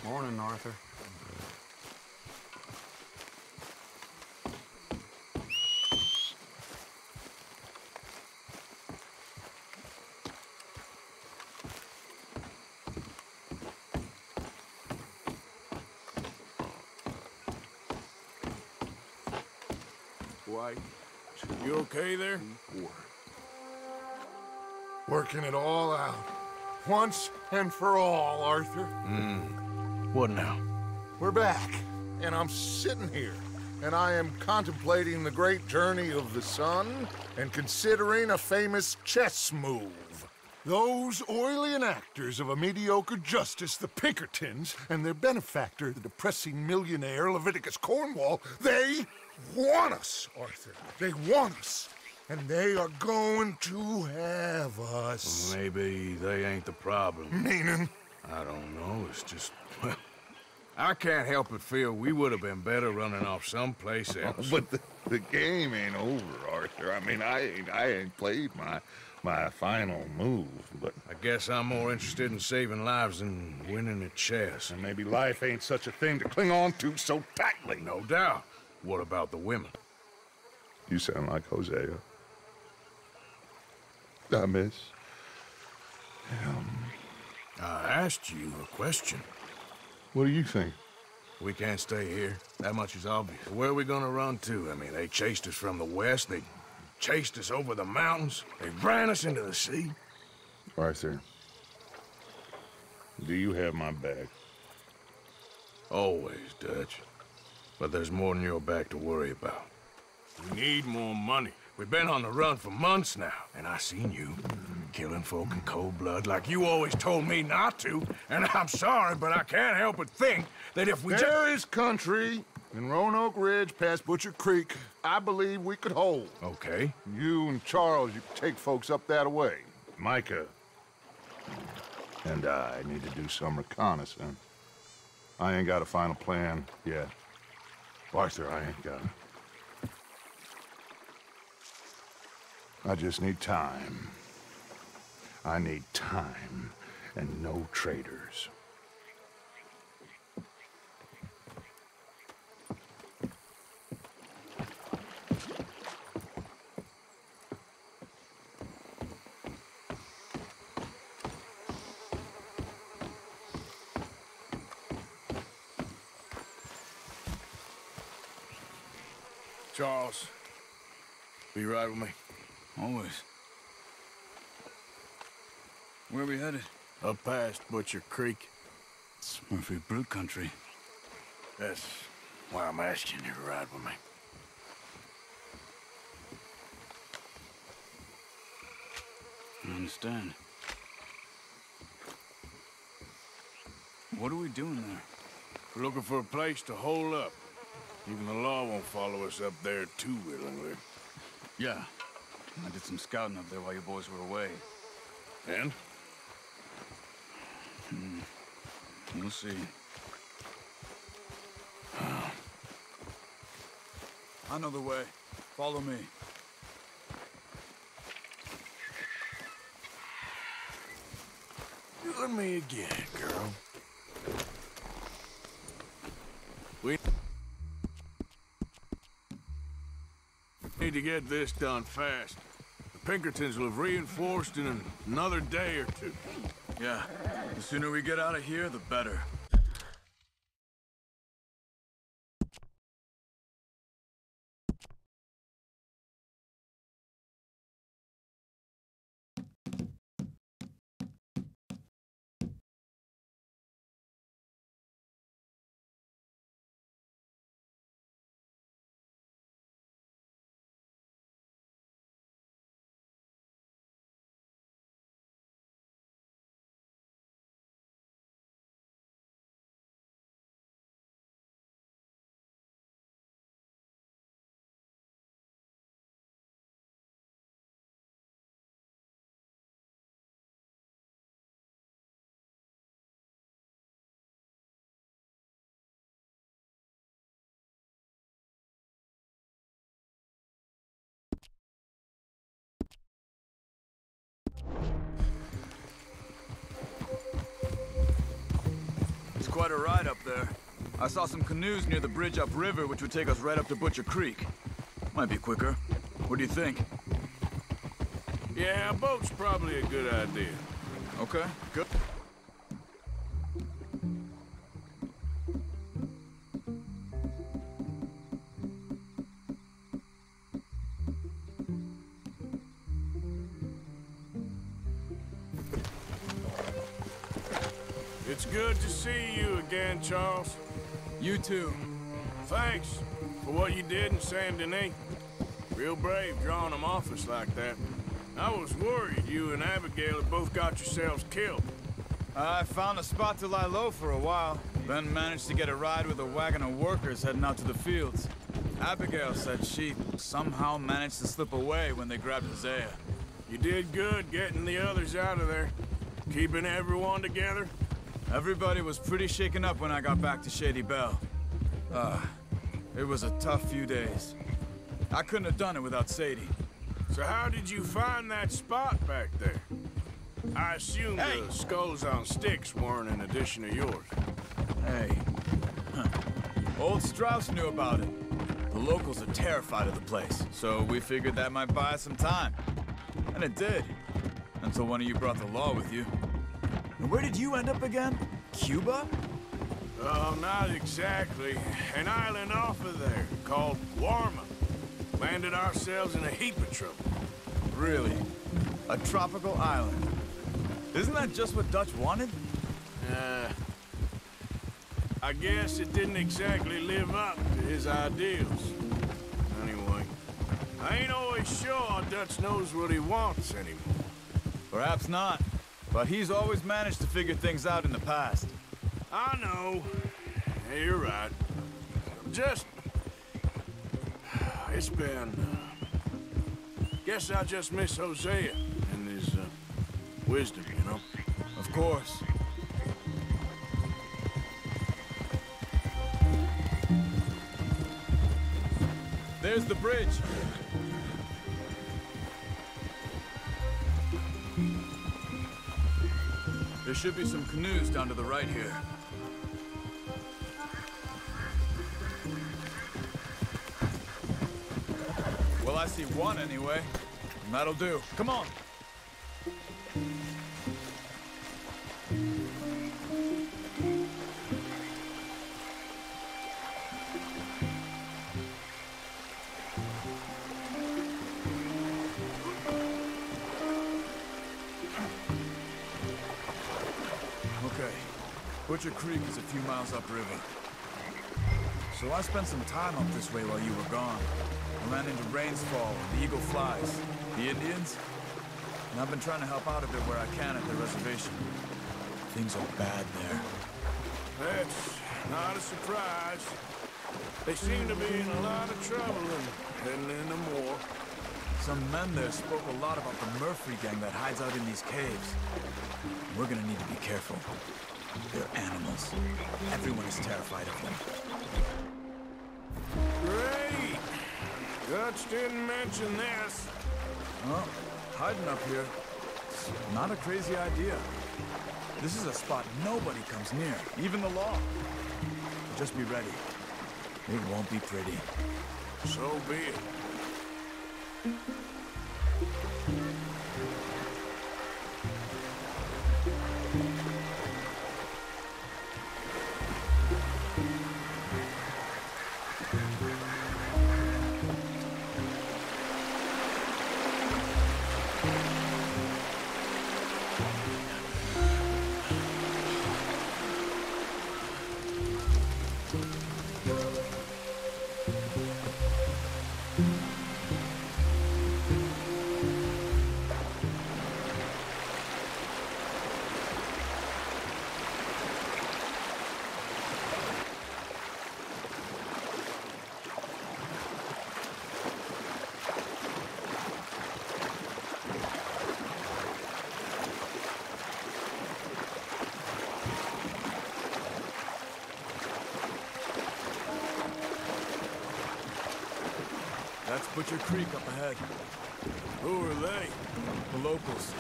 Morning, Arthur. White. You okay there? P.4. Working it all out. Once and for all, Arthur. What now? We're back, and I'm sitting here, and I am contemplating the great journey of the sun and considering a famous chess move. Those oily enactors of a mediocre justice, the Pinkertons, and their benefactor, the depressing millionaire Leviticus Cornwall, they want us, Arthur. They want us. And they are going to have us. Maybe they ain't the problem. Meaning? I don't know. It's just, well, I can't help but feel we would have been better running off someplace else. But the game ain't over, Arthur. I mean, I ain't played my final move, but... I guess I'm more interested in saving lives than winning at chess. And maybe life ain't such a thing to cling on to so tightly. No doubt. What about the women? You sound like Hosea. I miss him. I asked you a question. What do you think? We can't stay here. That much is obvious. Where are we gonna run to? I mean, they chased us from the west. They chased us over the mountains. They ran us into the sea. Arthur, do you have my back? Always, Dutch. But there's more than your back to worry about. We need more money. We've been on the run for months now, and I seen you killing folk in cold blood like you always told me not to. And I'm sorry, but I can't help but think that if we There is country in Roanoke Ridge past Butcher Creek I believe we could hold. Okay. You and Charles, you can take folks up that way. Micah and I need to do some reconnaissance. I ain't got a final plan yet. Arthur, I ain't got it. I just need time. I need time and no traitors. Charles, be right with me. Always. Where are we headed? Up past Butcher Creek. It's Murphy Brute country. That's why I'm asking you to ride with me. I understand. What are we doing there? We're looking for a place to hole up. Even the law won't follow us up there too willingly. Yeah. I did some scouting up there while you boys were away. And? We'll see. I know the way. Follow me. You and me again, girl. We need to get this done fast. The Pinkertons will have reinforced in another day or two. Yeah. The sooner we get out of here, the better. It's quite a ride up there. I saw some canoes near the bridge upriver, which would take us right up to Butcher Creek. Might be quicker. What do you think? Yeah, a boat's probably a good idea. Okay, good. It's good to see you again, Charles. You too. Thanks for what you did in Saint Denis. Real brave drawing them off us like that. I was worried you and Abigail had both got yourselves killed. I found a spot to lie low for a while, then managed to get a ride with a wagon of workers heading out to the fields. Abigail said she somehow managed to slip away when they grabbed Hosea. You did good getting the others out of there. Keeping everyone together. Everybody was pretty shaken up when I got back to Shady Belle. It was a tough few days. I couldn't have done it without Sadie. So how did you find that spot back there? I assume the skulls on sticks weren't an addition of yours. Hey. Old Strauss knew about it. The locals are terrified of the place, so we figured that might buy us some time. And it did. Until one of you brought the law with you. And where did you end up again? Cuba? Oh, not exactly. An island off of there called Warma. Landed ourselves in a heap of trouble. Really? A tropical island? Isn't that just what Dutch wanted? I guess it didn't exactly live up to his ideals. Anyway, I ain't always sure Dutch knows what he wants anymore. Perhaps not. But he's always managed to figure things out in the past. I know. Yeah, you're right. Just... It's been... Guess I just miss Hosea and his wisdom, you know? Of course. There's the bridge. There should be some canoes down to the right here. Well, I see one anyway. And that'll do. Come on. Okay. Butcher Creek is a few miles upriver. So I spent some time up this way while you were gone. I ran into Rainsfall, the Eagle Flies, the Indians, and I've been trying to help out a bit where I can at the reservation. Things are bad there. That's not a surprise. They seem to be in a lot of trouble and heading into war. Some men there spoke a lot about the Murphy gang that hides out in these caves. We're gonna need to be careful. They're animals. Everyone is terrified of them. Great! Dutch didn't mention this. Well, hiding up here, it's not a crazy idea. This is a spot nobody comes near, even the law. Just be ready. It won't be pretty. So be it. That's Butcher Creek up ahead. Who are they? The locals.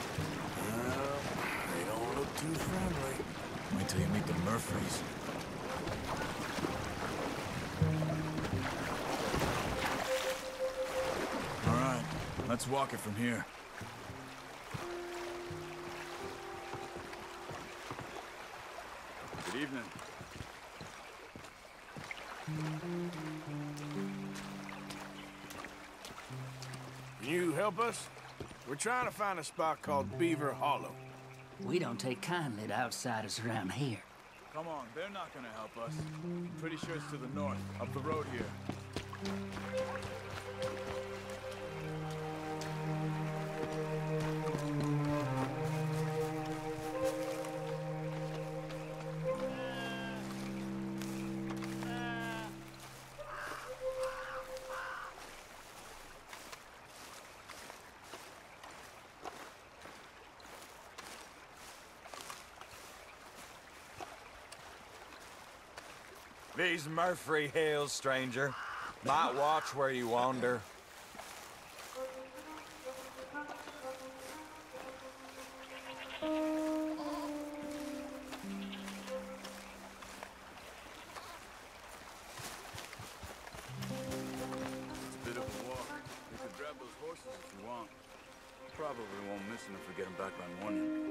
Well, they don't look too friendly. Wait till till you meet the Murphys. All right, let's walk it from here. Good evening. Can you help us? We're trying to find a spot called Beaver Hollow. We don't take kindly to outsiders around here. Come on, they're not gonna help us. I'm pretty sure it's to the north, up the road here. These Murphy Hills, stranger. Might watch where you wander. It's a bit of a walk. You could grab those horses if you want. Probably won't miss them if we get them back by morning.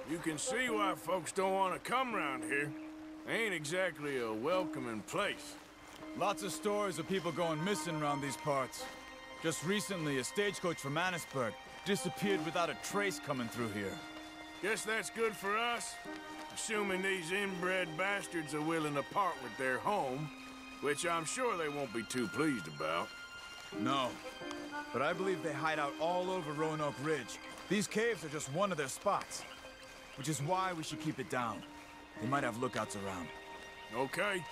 You can see why folks don't want to come around here. Ain't exactly a welcoming place. Lots of stories of people going missing around these parts. Just recently, a stagecoach from Annisburg disappeared without a trace coming through here. Guess that's good for us. Assuming these inbred bastards are willing to part with their home, which I'm sure they won't be too pleased about. No, but I believe they hide out all over Roanoke Ridge. These caves are just one of their spots, which is why we should keep it down. They might have lookouts around. Okay.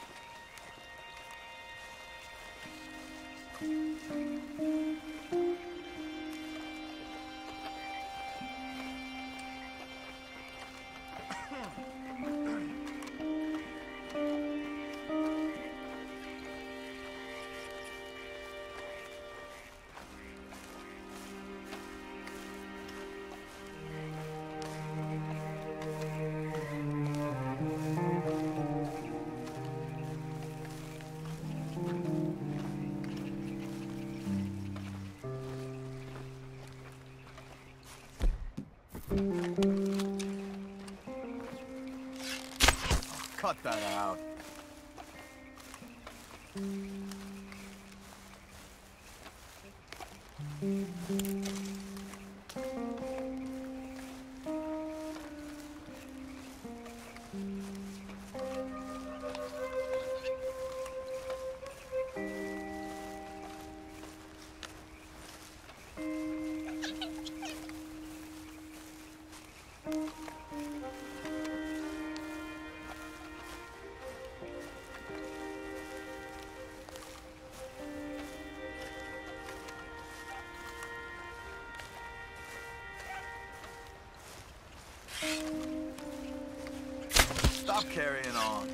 Cut that out. Stop carrying on.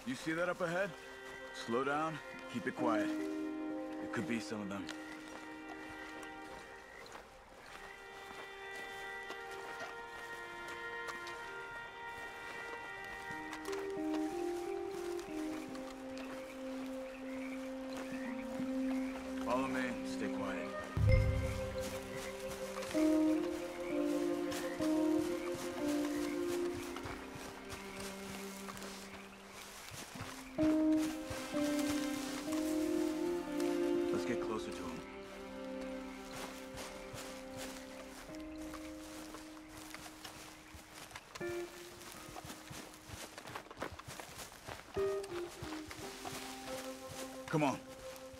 You see that up ahead? Slow down, keep it quiet. It could be some of them. Follow me, stay quiet. Let's get closer to him. Come on,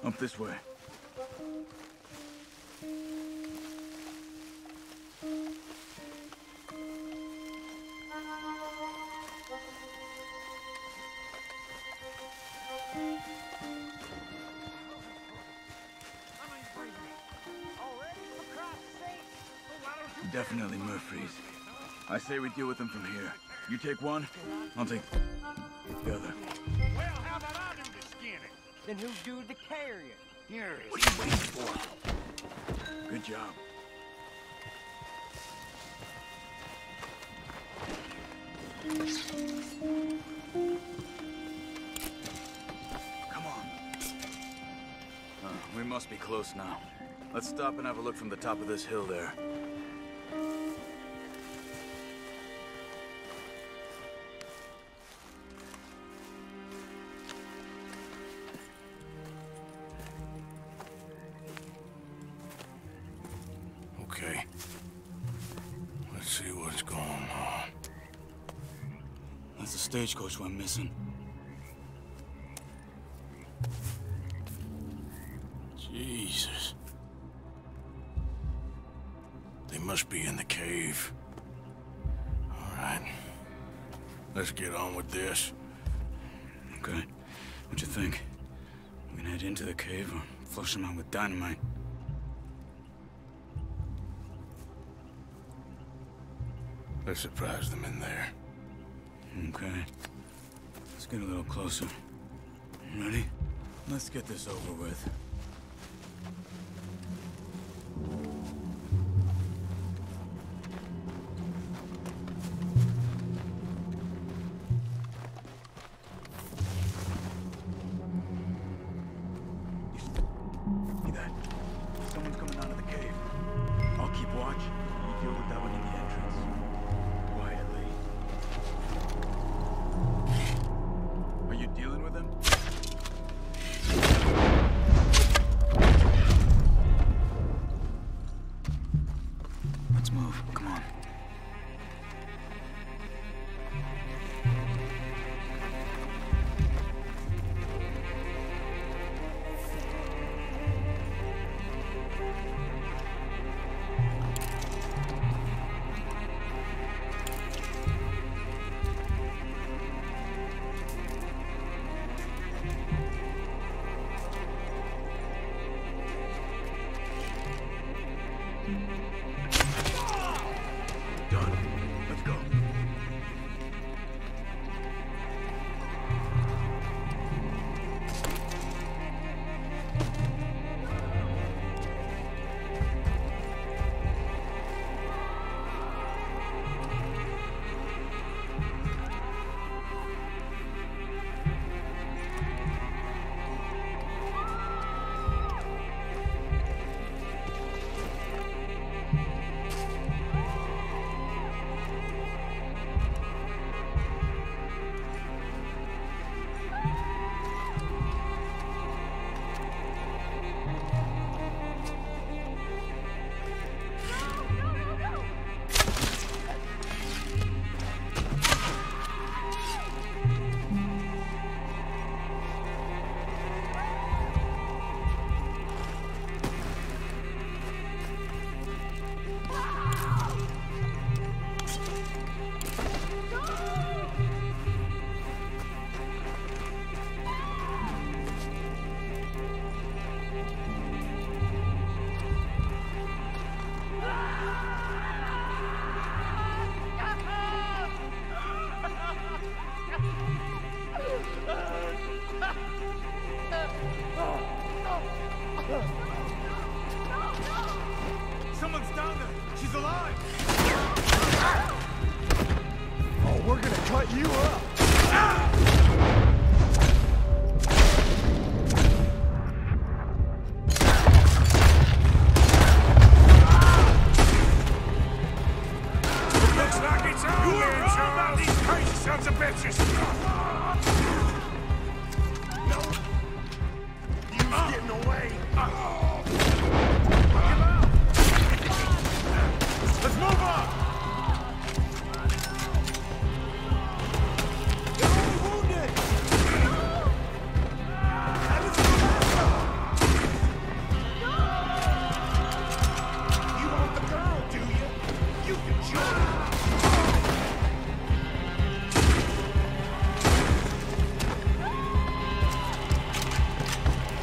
up this way. Definitely Murphy's. I say we deal with them from here. You take one, I'll take the other. Well, how about I do the skinning? Then who do the carrying? Here it What are you waiting for? Good job. Come on. We must be close now. Let's stop and have a look from the top of this hill there. Okay. Let's see what's going on. That's the stagecoach went missing. Jesus. They must be in the cave. All right. Let's get on with this. Okay. What you think? We can head into the cave or flush them out with dynamite. Let's surprise them in there. Okay. Let's get a little closer. Ready? Let's get this over with. See that? Someone's coming out of the cave. I'll keep watch. You deal with that one in the entrance. Quietly. Are you dealing with him? Let's move. Come on. Someone's down there! She's alive! Oh, we're gonna cut you up! Looks like it's on! You were wrong about these crazy sons of bitches! No! You're getting away! Let's move on! They're only wounded! Let's go faster! You want the girl, do you? You can join!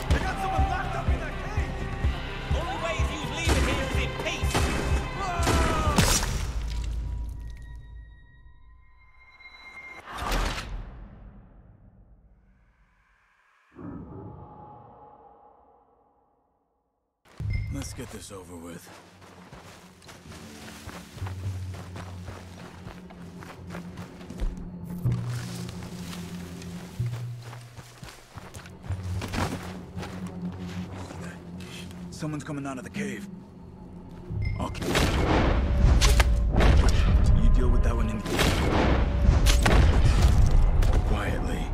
They got someone locked up in that cage! Only way is you leaving here is in peace. Let's get this over with. Someone's coming out of the cave. Okay. You deal with that one in... quietly.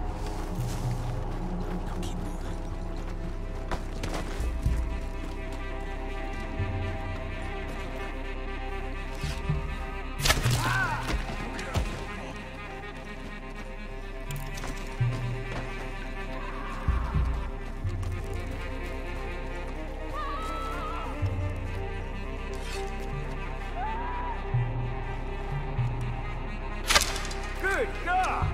Now keep moving. Good God!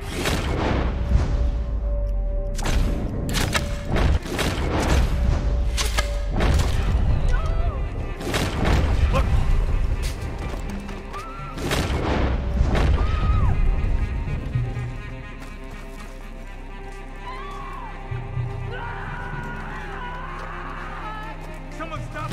Someone stop!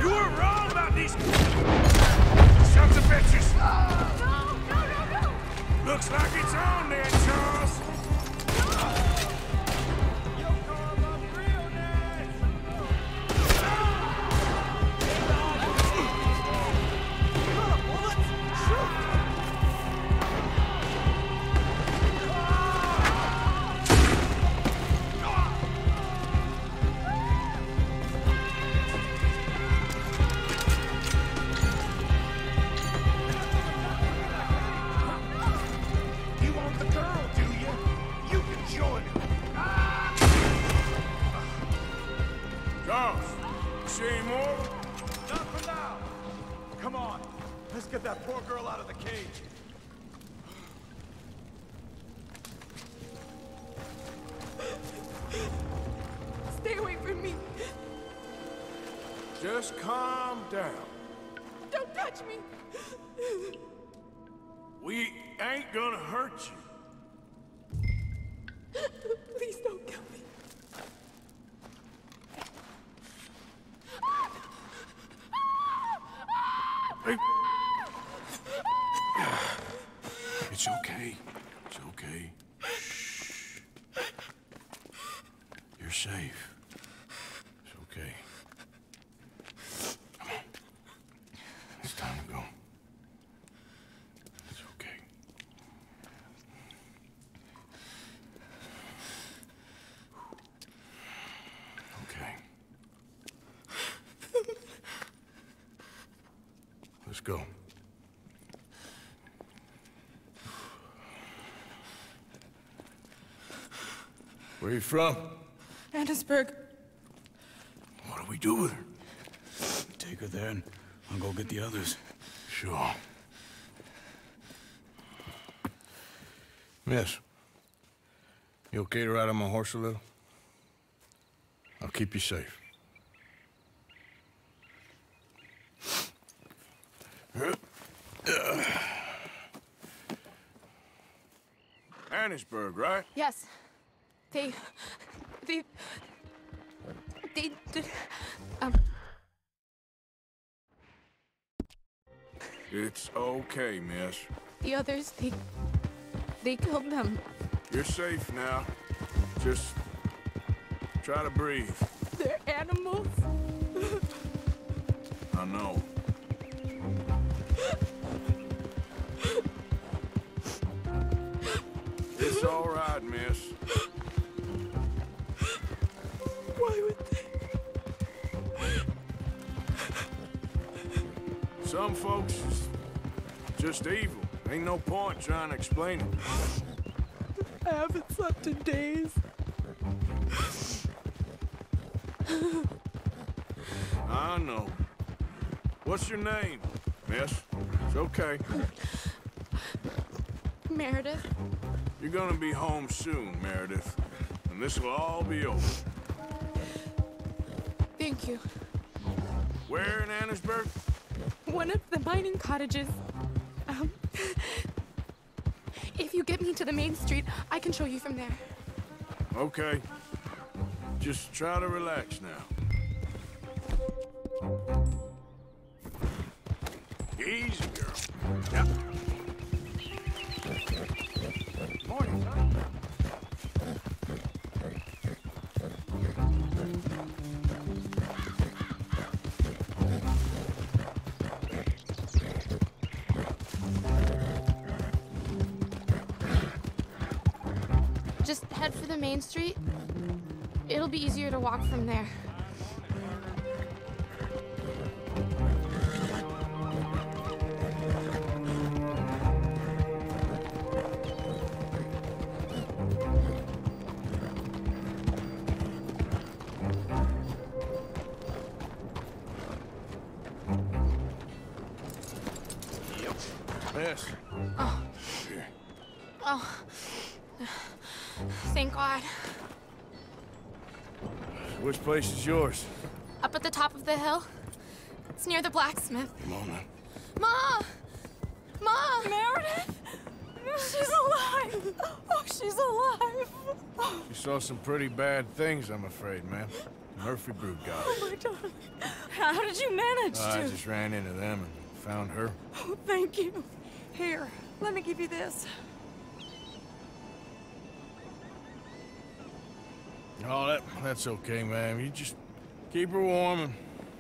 You were wrong about these sons of bitches! Looks like it's on there, Charles! You want the girl, do you? You can join her. Charles, you see any more? Not for now. Come on. Let's get that poor girl out of the cage. Stay away from me. Just calm down. Don't touch me. We ain't gonna hurt you. Please don't kill me. Hey. It's okay. It's okay. Shh. You're safe. It's okay. Come on. It's time to go. It's okay. Okay. Let's go. Where are you from? Annesburg. What do we do with her? Take her there and I'll go get the others. Sure. Miss, you okay to ride on my horse a little? I'll keep you safe. Annisburg, right? Yes. They... It's okay, miss. The others, they killed them. You're safe now. Just try to breathe. They're animals. I know. It's all right, miss. Why would they? Some folks is just evil. Ain't no point trying to explain it. I haven't slept in days. I know. What's your name, miss? It's okay. Meredith. You're gonna be home soon, Meredith. And this will all be over. Thank you. Where in Annisburg? One of the mining cottages. If you get me to the main street, I can show you from there. Okay. Just try to relax now. Easy, girl. Yep. Morning, son. Just head for the main street. It'll be easier to walk from there. Miss. Oh. Thank God. Which place is yours? Up at the top of the hill. It's near the blacksmith. Come on now. Ma! Ma! Meredith! She's alive! Oh, she's alive! You saw some pretty bad things, I'm afraid, ma'am. Murphy Brood got her. Oh, my darling. How did you manage I to? just ran into them and found her. Oh, thank you. Here, let me give you this. Oh, that's okay, ma'am. You just keep her warm and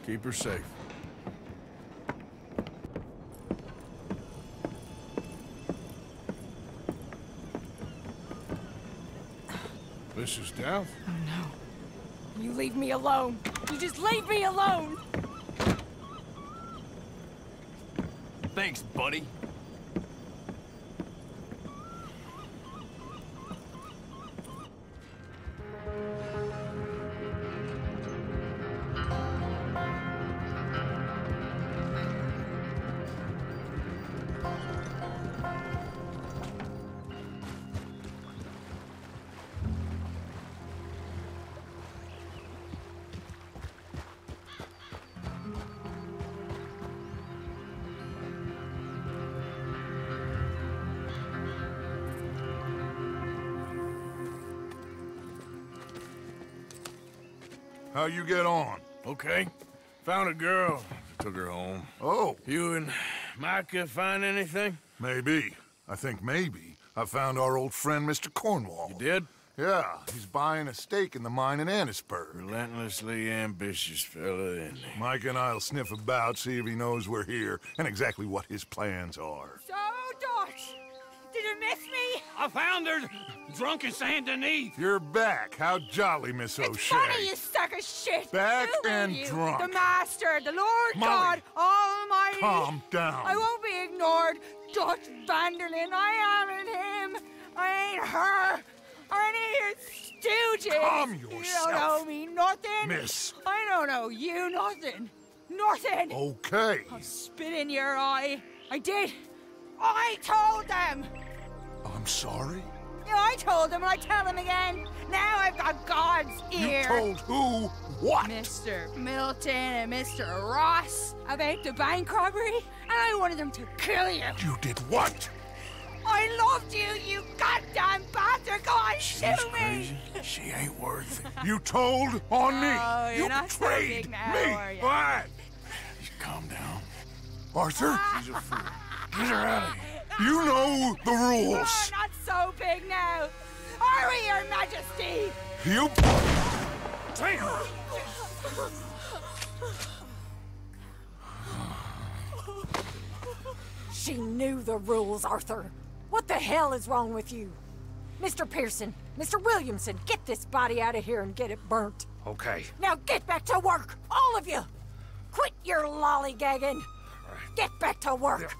keep her safe. Mrs. Dowd? Oh, no. You leave me alone. You just leave me alone! Thanks, buddy. How you get on? Okay. Found a girl. Took her home. Oh. You and Micah find anything? Maybe. I think maybe. I found our old friend, Mr. Cornwall. You did? Yeah, he's buying a stake in the mine in Annisburg. Relentlessly ambitious fella, isn't he? Mike and I'll sniff about, see if he knows we're here, and exactly what his plans are. So, Dutch, did you miss me? I found her drunk in Saint Denis. You're back. How jolly, Miss It's O'Shea. funny, you sack of shit. Back Who are and you? drunk. The Master, the Lord Molly, God Almighty. Calm down. I won't be ignored. Dutch Vanderlyn, I am in him. I ain't her. Or any of your stooges. Calm You yourself. don't owe me nothing. Miss. I don't owe you nothing. Nothing. Okay. I'll spit in your eye. I did. I told them. I'm sorry? Yeah, I told him, and I tell him again. Now I've got God's ear. You told who what? Mr. Milton and Mr. Ross about the bank robbery, and I wanted them to kill you. You did what? I loved you, you goddamn bastard! Go on, shoot me! She ain't worth it. You told on me. Oh, you're You not so betrayed big now, me. are you? What? Just calm down. Arthur, She's a fool. Get her out of here. you know the rules. Oh, not so big now. Are we, Your Majesty? You... She knew the rules, Arthur. What the hell is wrong with you? Mr. Pearson, Mr. Williamson, get this body out of here and get it burnt. Okay. Now get back to work, all of you! Quit your lollygagging! Get back to work!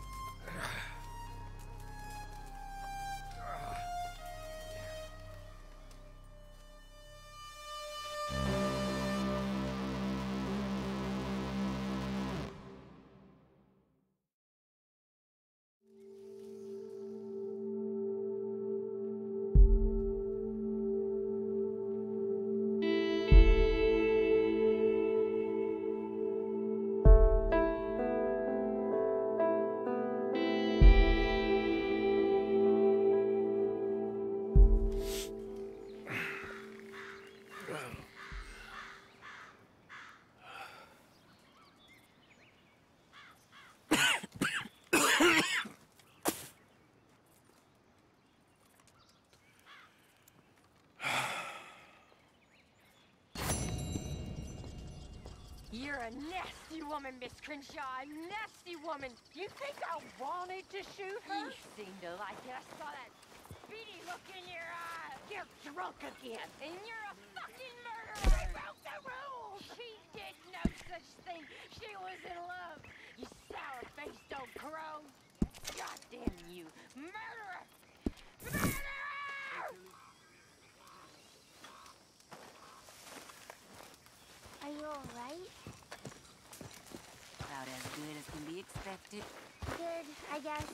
You're a nasty woman, Miss Crenshaw. A nasty woman. You think I wanted to shoot her? You seem to like it. I saw that speedy look in your eye. You're drunk again. And you're a fucking murderer. I broke the rules. She did no such thing. She was in love. You sour-faced old crow. God damn you. Murderer! Murderer! Are you all right? About as good as can be expected. Good, I guess.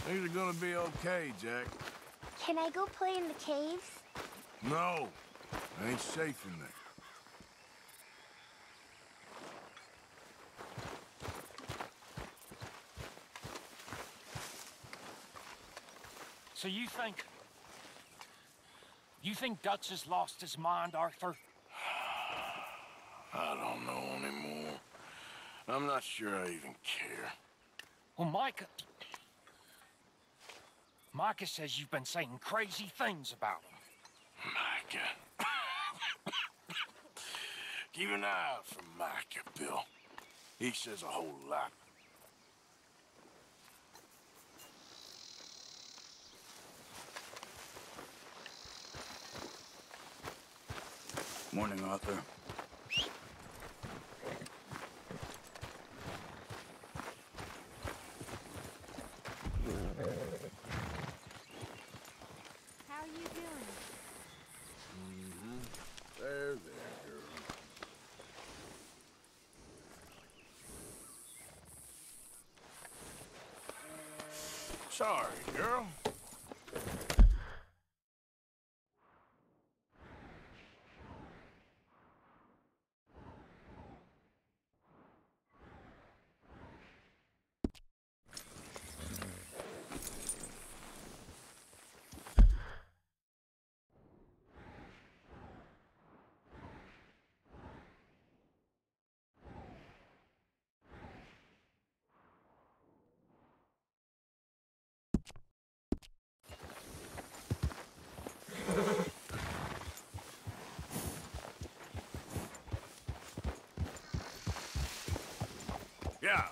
Things are gonna be okay, Jack. Can I go play in the caves? No, ain't safe in there. So you think Dutch has lost his mind, Arthur? I don't know anymore. I'm not sure I even care. Well, Micah says you've been saying crazy things about him. Micah. Keep an eye out for Micah, Bill. He says a whole lot. Morning, Arthur. How are you doing? There, girl. Sorry, girl. Yeah.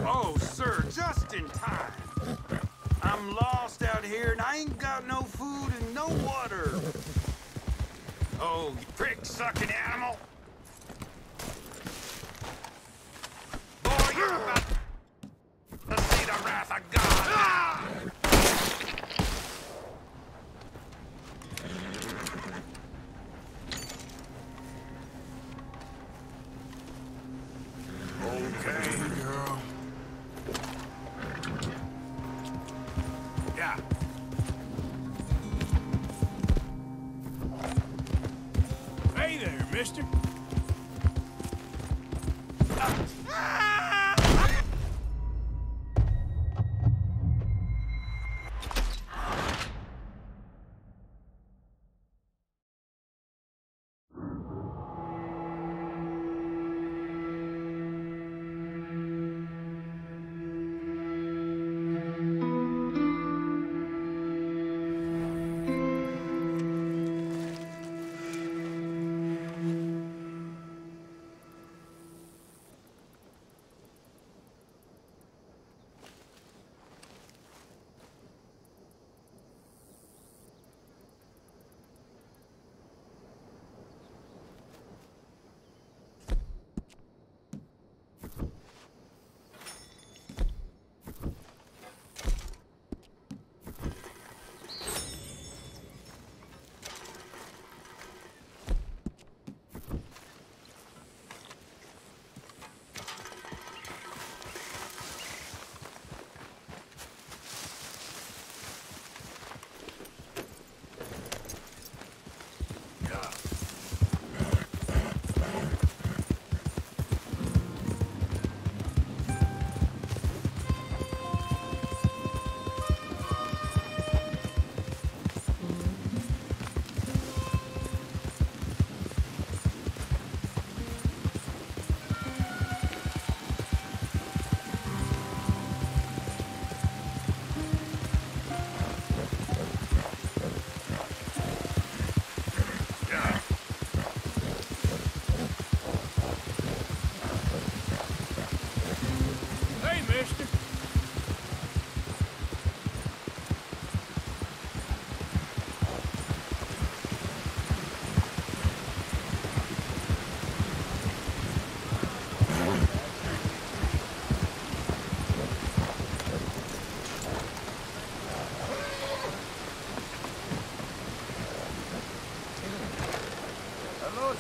Oh, sir, just in time. I'm lost out here and I got no food and no water. Oh, you prick-sucking animal! Boy, you're about to see the wrath of God! Ah! Okay, girl. Yeah. Hey there, mister.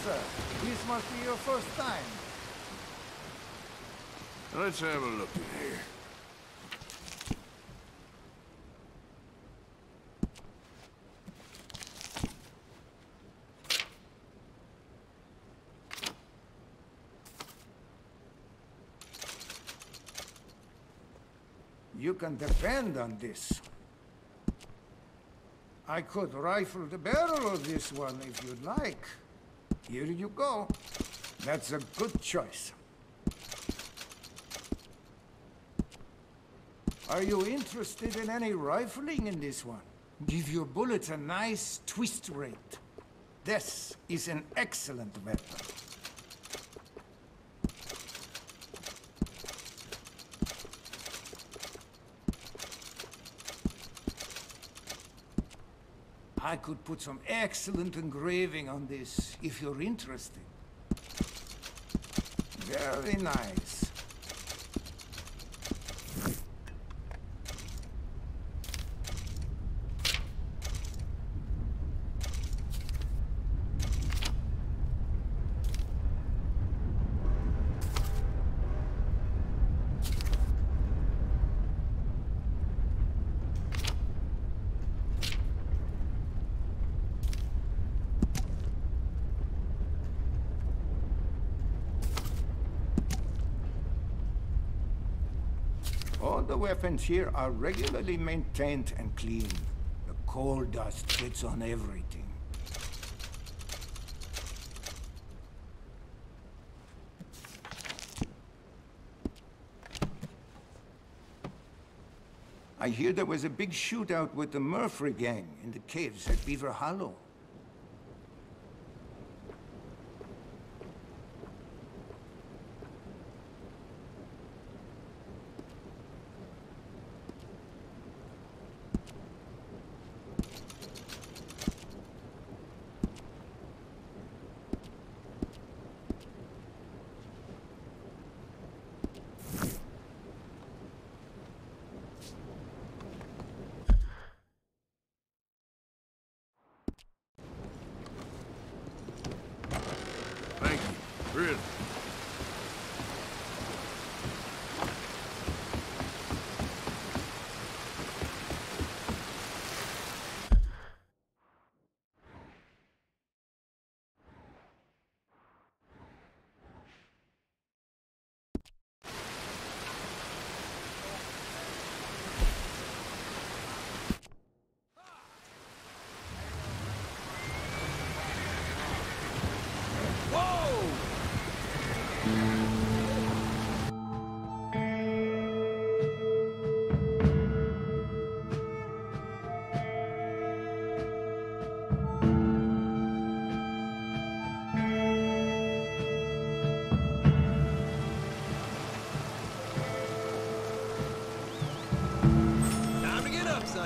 sir. This must be your first time. Let's have a look in here. You can depend on this. I could rifle the barrel of this one if you'd like. Here you go. That's a good choice. Are you interested in any rifling in this one? Give your bullets a nice twist rate. This is an excellent weapon. I could put some excellent engraving on this, if you're interested. Very nice. All the weapons here are regularly maintained and clean. The coal dust gets on everything. I hear there was a big shootout with the Murphy gang in the caves at Beaver Hollow.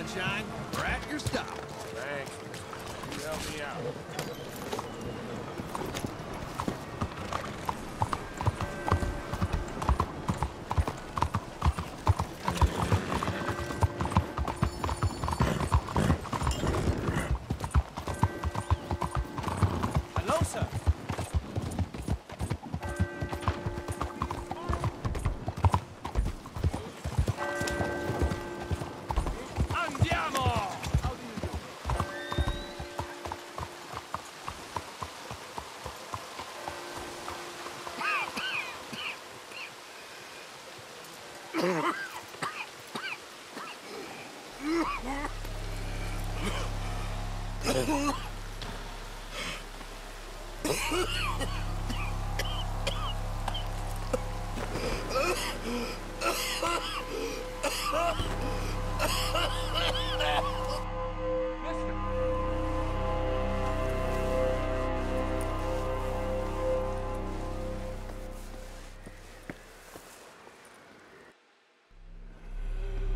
sunshine. We're at your stop. Thanks. You help me out. Hello, sir. Andiamo!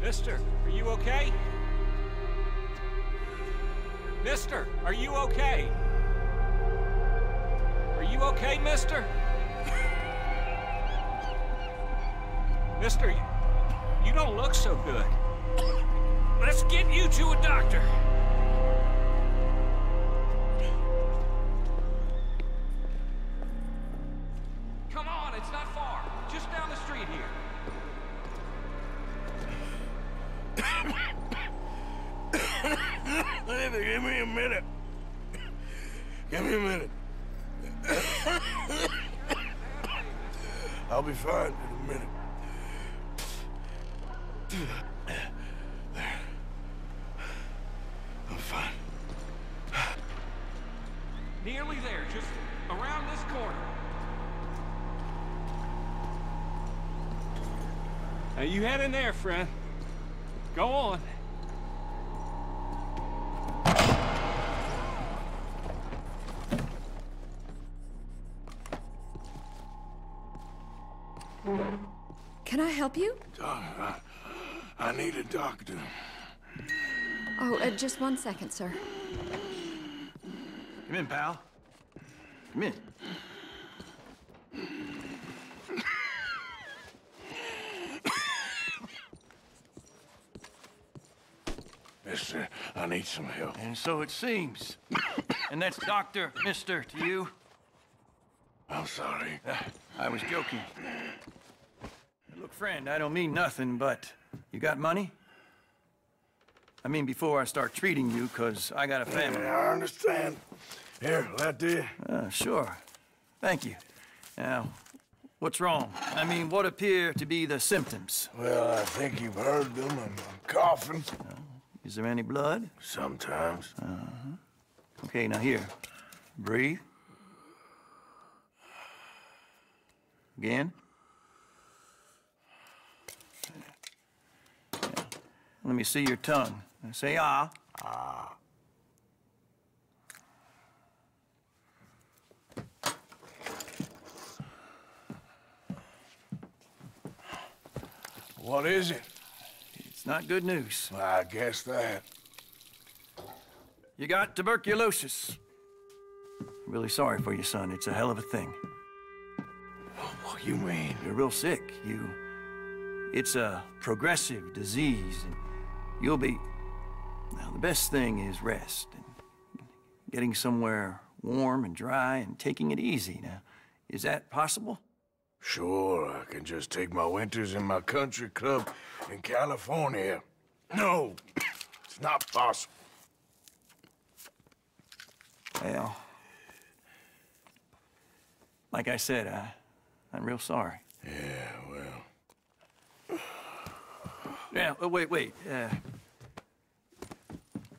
Mister, are you okay? Mister, are you okay? Are you okay, mister? Mister, you don't look so good. Let's get you to a doctor. Come on, it's not far. Just down the street here. Give me a minute. Give me a minute. I'll be fine in a minute. There. I'm fine. Nearly there, just around this corner. Now you head in there, friend. Go on. Can I help you? I need a doctor. Oh, just 1 second, sir. Come in, pal. Come in. Mister, I need some help. And so it seems. And that's Dr. Mister to you? I'm sorry. I was joking. Look, friend, I don't mean nothing, but you got money? I mean, before I start treating you, 'cause I got a family. Yeah, I understand. Here, that do you? Sure. Thank you. Now, what's wrong? I mean, what appear to be the symptoms? Well, I think you've heard them. I'm coughing. Is there any blood? Sometimes. Okay, now here. Breathe. Again. Yeah. Let me see your tongue. Say ah. Ah. What is it? It's not good news. I guess that. You got tuberculosis. Really sorry for you, son. It's a hell of a thing. What you mean? You're real sick. It's a progressive disease, and you'll be... Now, the best thing is rest, and getting somewhere warm and dry, and taking it easy. Now, is that possible? Sure, I can just take my winters in my country club in California. No, it's not possible. Well, like I said, I'm real sorry. Yeah, well... Yeah, wait.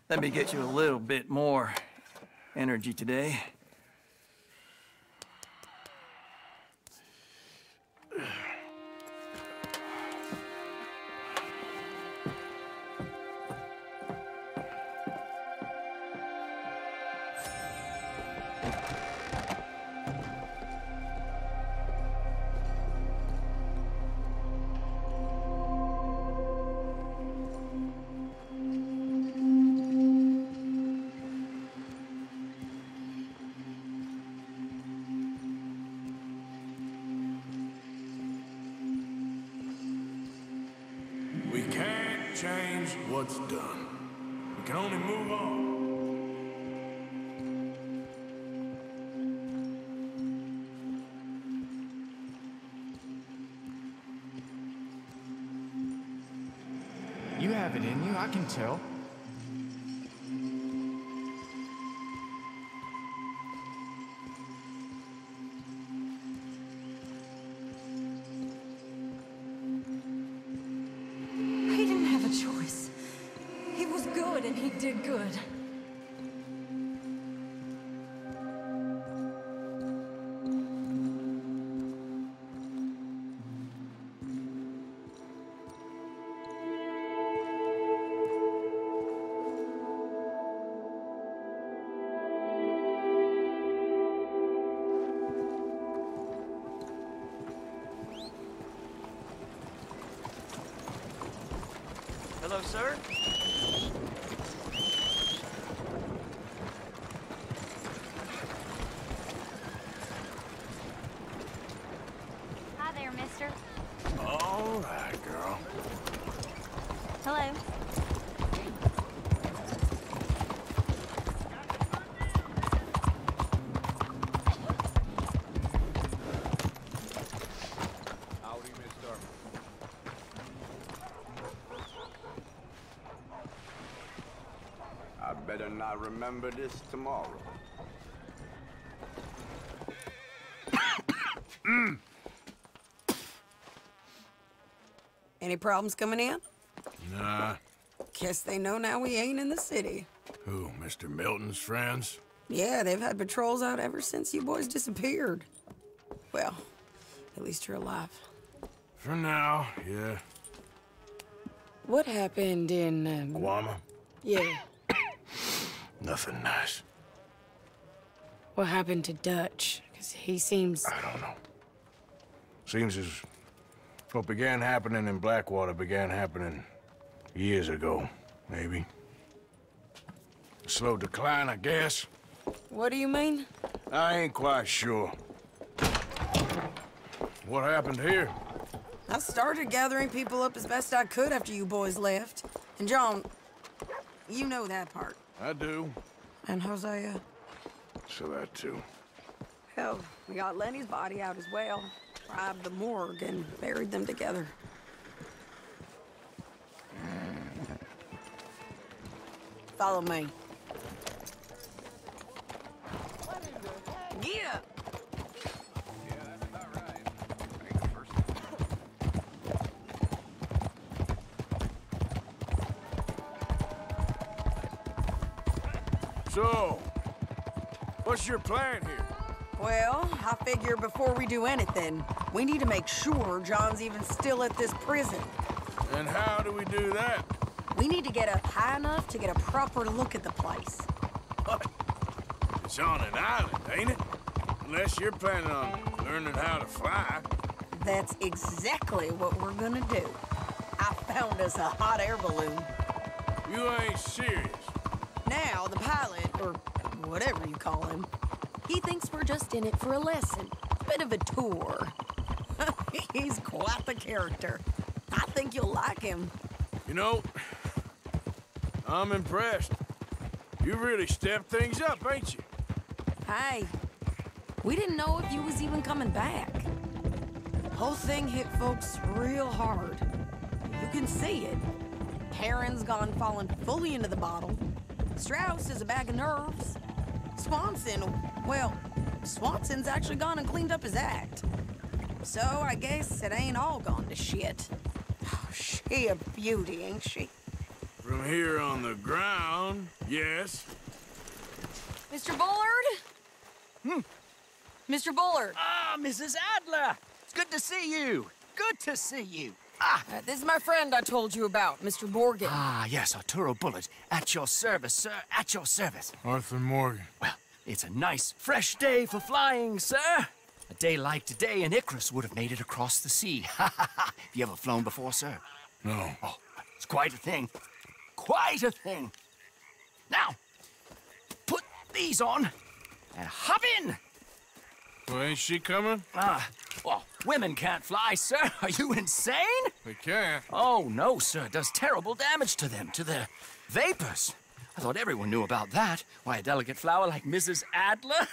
Let me get you a little bit more energy today. We can't change what's done. We can only move on. You have it in you, I can tell. He didn't have a choice. He was good and he did good. Hello, sir. Hi there, mister. All right, girl. Hello. Howdy, mister. I better not remember this tomorrow. Any problems coming in? Nah. Guess they know now we ain't in the city. Who, Mr. Milton's friends? Yeah, they've had patrols out ever since you boys disappeared. Well, at least you're alive. For now, yeah. What happened in, Guama? Yeah. Nothing nice. What happened to Dutch? Because he seems... I don't know. Seems as what began happening in Blackwater began happening years ago, maybe. A slow decline, I guess. What do you mean? I ain't quite sure. What happened here? I started gathering people up as best I could after you boys left. And John, you know that part. I do. And Hosea? So that too. Hell, we got Lenny's body out as well. Robbed the morgue and buried them together. Follow me. Yeah. So, what's your plan here? Well, I figure before we do anything, we need to make sure John's even still at this prison. And how do we do that? We need to get up high enough to get a proper look at the place. What? It's on an island, ain't it? Unless you're planning on learning how to fly. That's exactly what we're gonna do. I found us a hot air balloon. You ain't serious. Now, the pilot, or whatever you call him, he thinks we're just in it for a lesson. Bit of a tour. He's quite the character. I think you'll like him. You know, I'm impressed. You really stepped things up, ain't you? Hey, we didn't know if you was even coming back. Whole thing hit folks real hard. You can see it. Heron's gone falling fully into the bottle. Strauss is a bag of nerves. Swanson's actually gone and cleaned up his act. So I guess it ain't all gone to shit. Oh, she a beauty, ain't she? From here on the ground, yes. Mr. Bullard? Mr. Bullard. Ah, Mrs. Adler. It's good to see you. Good to see you. This is my friend I told you about, Mr. Morgan. Ah, yes, Arturo Bullard. At your service, sir. At your service. Arthur Morgan. Well, it's a nice, fresh day for flying, sir. A day like today, an Icarus would have made it across the sea. Have you ever flown before, sir? No. Oh, it's quite a thing. Quite a thing. Now, put these on and hop in. Well, ain't she coming? Oh, women can't fly, sir. Are you insane? They can't. Oh, no, sir. It does terrible damage to them, to their vapors. I thought everyone knew about that. Why, a delicate flower like Mrs. Adler?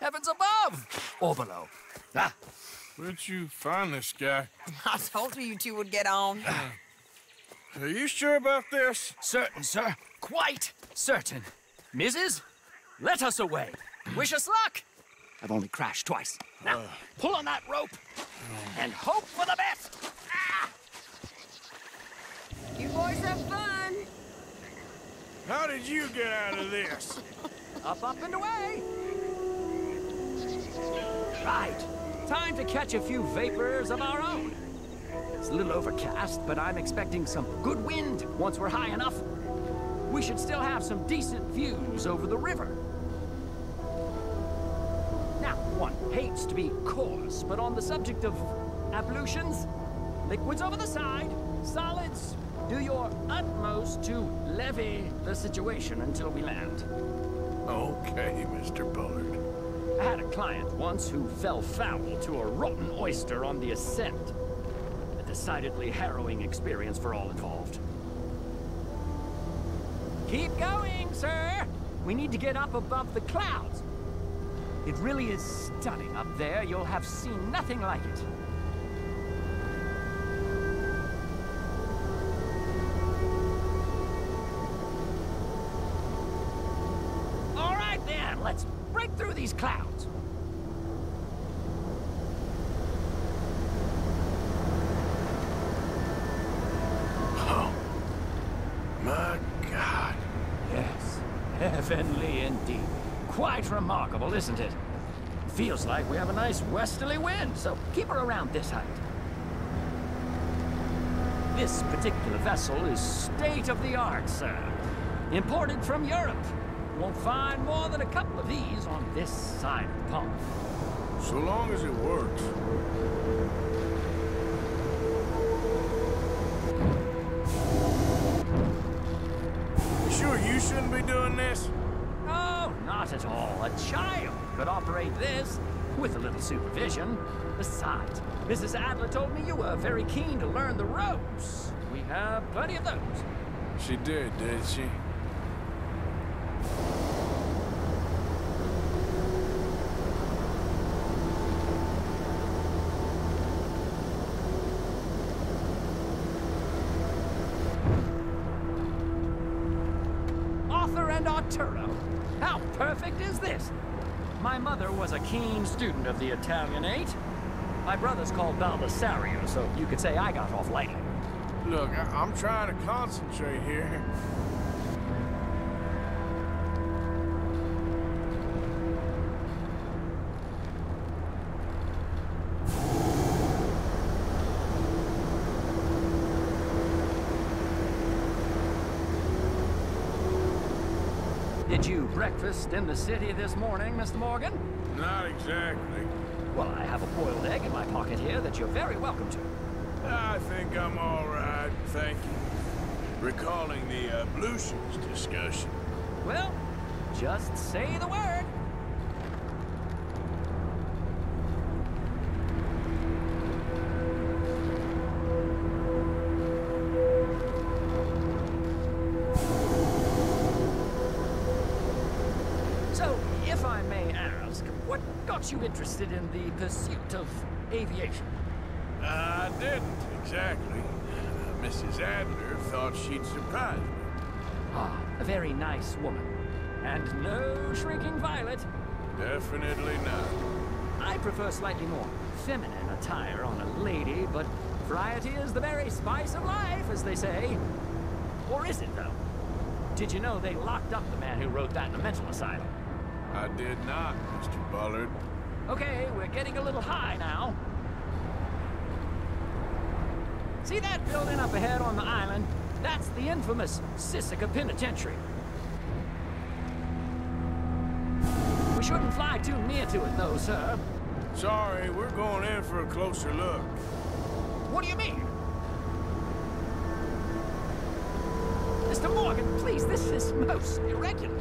Heavens above! Or below. Ah. Where'd you find this guy? I told you two would get on. Are you sure about this? Certain, sir. Quite certain. Mrs., let us away. Wish us luck. I've only crashed twice. Now, pull on that rope and hope for the best. Ah! You boys have fun. How did you get out of this? Up, and away. Right. Time to catch a few vapors of our own. It's a little overcast, but I'm expecting some good wind once we're high enough. We should still have some decent views over the river. Now, one hates to be coarse, but on the subject of ablutions, liquids over the side, solids, do your utmost to levy the situation until we land. Okay, Mr. Bullard. I had a client once who fell foul to a rotten oyster on the ascent. A decidedly harrowing experience for all involved. Keep going, sir! We need to get up above the clouds. It really is stunning up there. You'll have seen nothing like it. All right, then. Let's break through these clouds. Oh. My God. Yes. Heavenly indeed. Quite remarkable, isn't it? Feels like we have a nice westerly wind, so keep her around this height. This particular vessel is state-of-the-art, sir. Imported from Europe. Won't find more than a couple of these on this side of the pond. So long as it works. You sure you shouldn't be doing this? Oh, not at all. A child could operate this with a little supervision. Besides, Mrs. Adler told me you were very keen to learn the ropes. We have plenty of those. She did she? Arthur and Arturo. How perfect is this? My mother was a keen student of the Italianate. My brother's called Baldassarre, so you could say I got off lightly. Look, I'm trying to concentrate here. Did you breakfast in the city this morning, Mr. Morgan? Not exactly. Well, I have a boiled egg in my pocket here that you're very welcome to. I think I'm all right, thank you. Recalling the ablutions discussion. Well, just say the word. So, if I may ask, what got you interested in the pursuit of aviation? I didn't, exactly. Mrs. Adler thought she'd surprise me. Ah, a very nice woman. And no shrinking violet. Definitely not. I prefer slightly more feminine attire on a lady, but variety is the very spice of life, as they say. Or is it, though? Did you know they locked up the man who wrote that in a mental asylum? I did not, Mr. Bullard. Okay, we're getting a little high now. See that building up ahead on the island? That's the infamous Sisika Penitentiary. We shouldn't fly too near to it, though, sir. Sorry, we're going in for a closer look. What do you mean? Mr. Morgan, please, this is most irregular.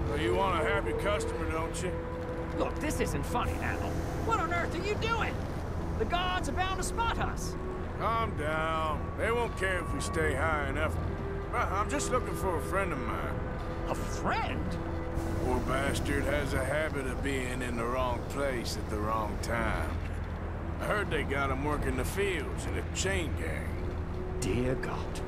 Well, you want a happy customer, don't you? Look, this isn't funny now. What on earth are you doing? The guards are bound to spot us. Calm down. They won't care if we stay high enough. I'm just looking for a friend of mine. A friend? Poor bastard has a habit of being in the wrong place at the wrong time. I heard they got him working the fields in a chain gang. Dear God.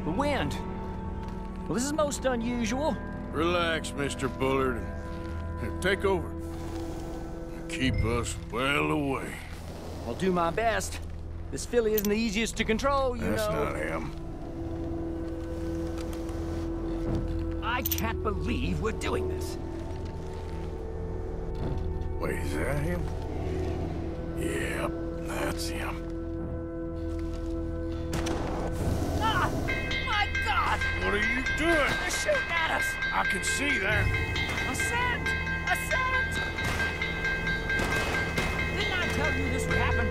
The wind. Well, this is most unusual. Relax, Mr. Bullard. Here, take over. Keep us well away. I'll do my best. This filly isn't the easiest to control, you know. That's not him. I can't believe we're doing this. Wait, is that him? Yep, that's him. Ah! My God! What are you doing? They're shooting at us! I can see that. A scent! A scent! Didn't I tell you this would happen?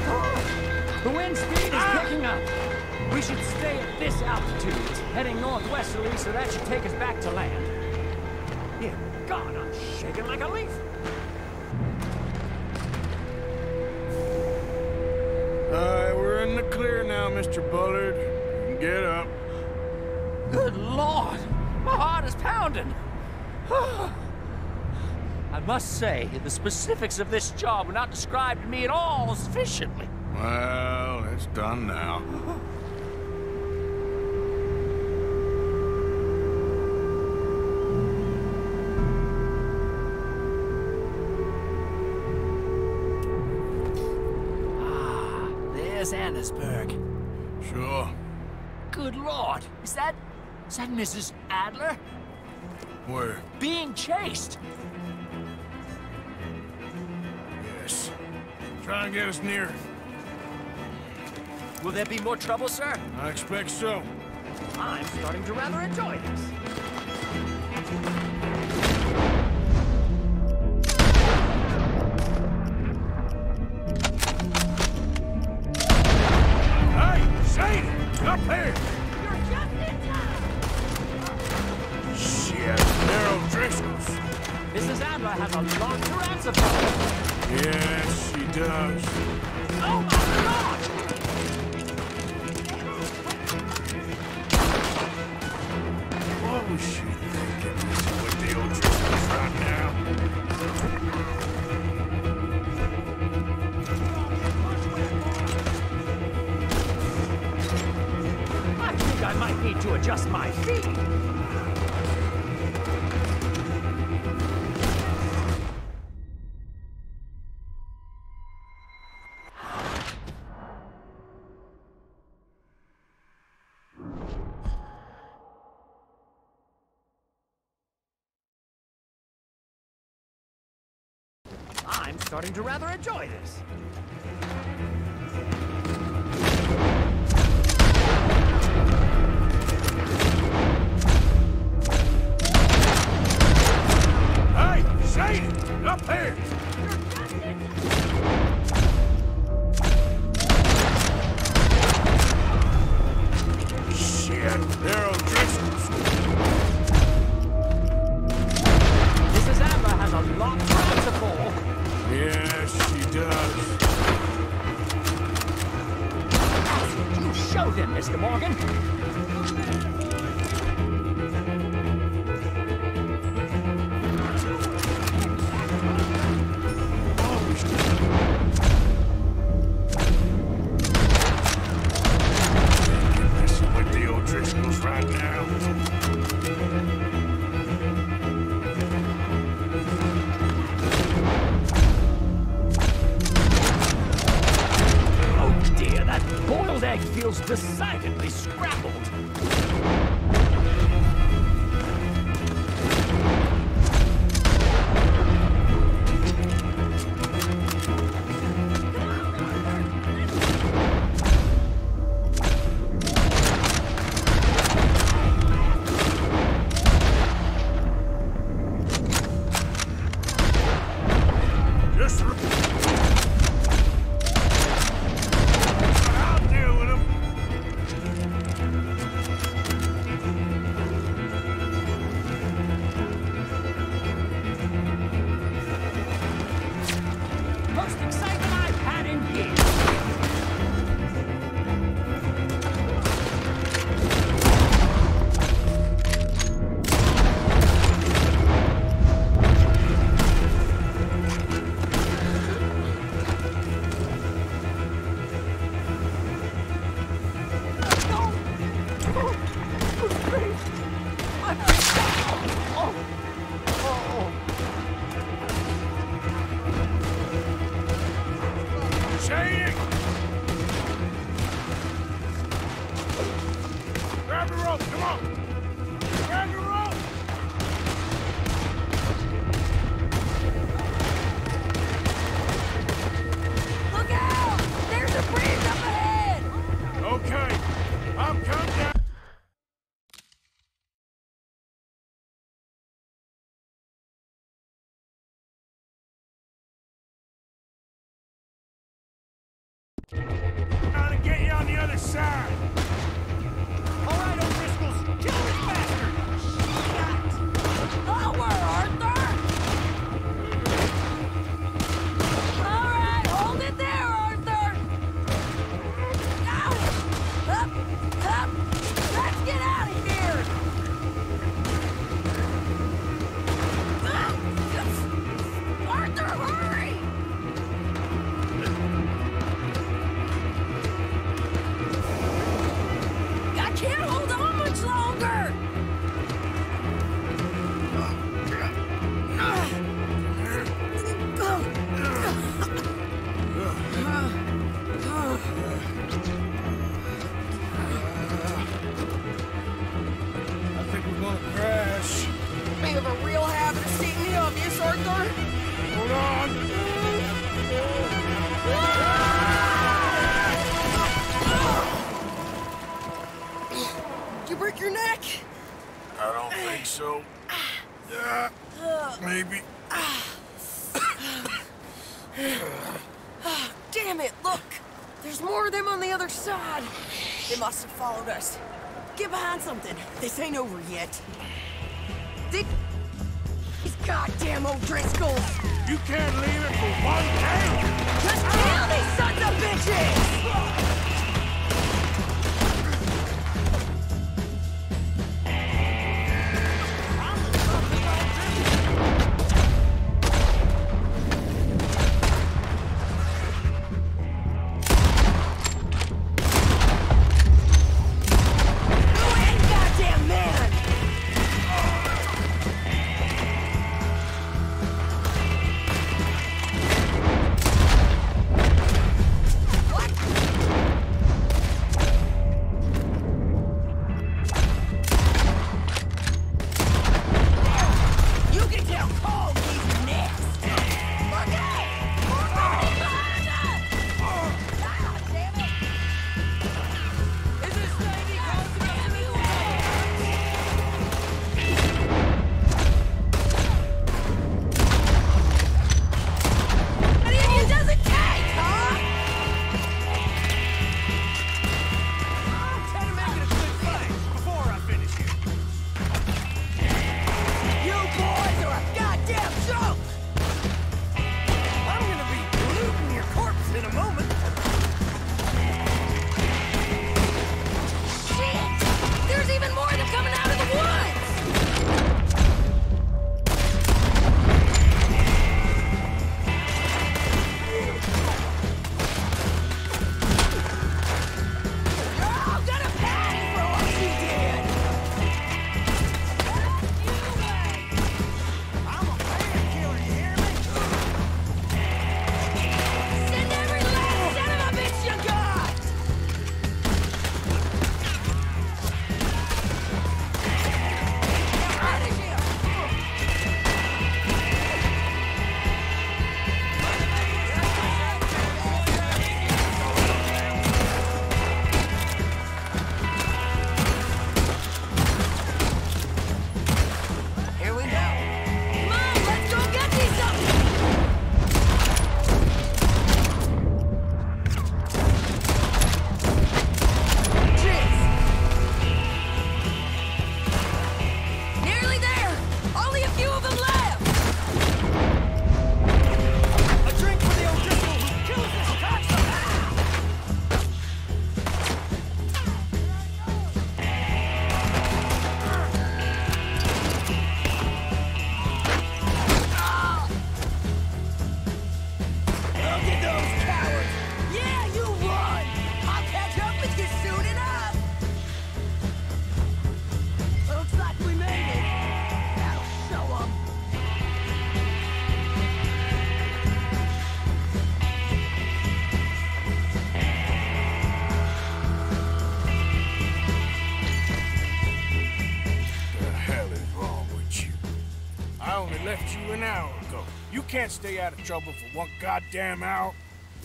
Oh, the wind speed is picking up. We should stay at this altitude. It's heading northwesterly, so that should take us back to land. Dear God, I'm shaking like a leaf. We're in the clear now, Mr. Bullard. You can get up. Good Lord! My heart is pounding. I must say, the specifics of this job were not described to me at all sufficiently. Well, it's done now. There's Annesburg. Sure. Good Lord, is that Mrs. Adler? Where? Being chased. Yes. Try and get us near. Will there be more trouble, sir? I expect so. I'm starting to rather enjoy this. Up here! You're just in time! Shit, narrow Driscoll's. Mrs. Adler has a lot to answer for. Yes, she does. Oh my God! What was she thinking with the old Driscolls right now? I might need to adjust my feet. I'm starting to rather enjoy this. Up here! Shit, narrow Driscolls. Mrs. Adler has a long time to fall. Yes, she does. You show them, Mr. Morgan. Right now. Oh dear, that boiled egg feels decidedly scrambled. Trying to get you on the other side. All right, O'Driscolls, kill this bastard! Lower, Arthur! All right, hold it there, Arthur! Now! Up! Up! Let's get out of here! Arthur, hurry! I can't hold on much longer! I think we're gonna crash. You have a real habit of seeing the obvious, Arthur. Hold on. Did you break your neck? I don't think so. Maybe. Damn it, look! There's more of them on the other side. They must have followed us. Get behind something. This ain't over yet. These goddamn O'Driscolls! You can't leave it for one day! Just kill these sons of bitches! left you an hour ago. You can't stay out of trouble for one goddamn hour.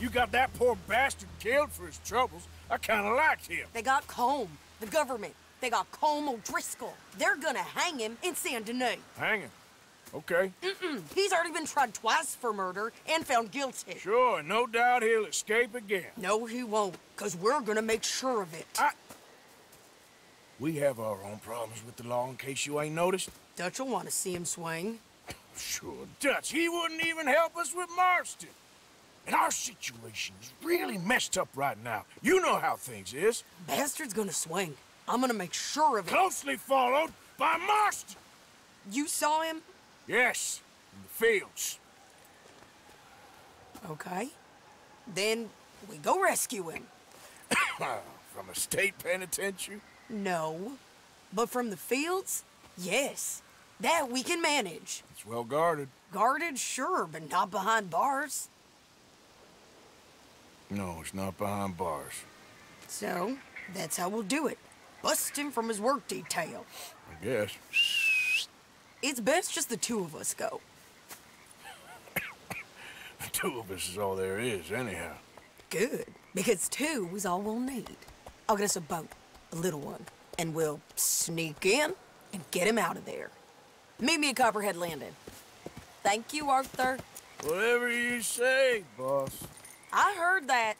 You got that poor bastard killed for his troubles. I kinda liked him. They got Colm, the government. They got Colm O'Driscoll. They're gonna hang him in Saint Denis. Hang him? Okay. He's already been tried twice for murder and found guilty. Sure, no doubt he'll escape again. No, he won't, because we're gonna make sure of it. We have our own problems with the law in case you ain't noticed. Dutch will want to see him swing. Sure, Dutch, he wouldn't even help us with Marston. And our situation is really messed up right now. You know how things is. Bastard's gonna swing. I'm gonna make sure of it. Closely followed by Marston. You saw him? Yes, in the fields. Okay. Then we go rescue him. From a state penitentiary? No. But from the fields? Yes. That we can manage. It's well guarded. Guarded, sure, but not behind bars. No, it's not behind bars. So, that's how we'll do it. Bust him from his work detail. I guess. It's best just the two of us go. The two of us is all there is, anyhow. Good, because two is all we'll need. I'll get us a boat, a little one, and we'll sneak in and get him out of there. Meet me at Copperhead Landing. Thank you, Arthur. Whatever you say, boss. I heard that.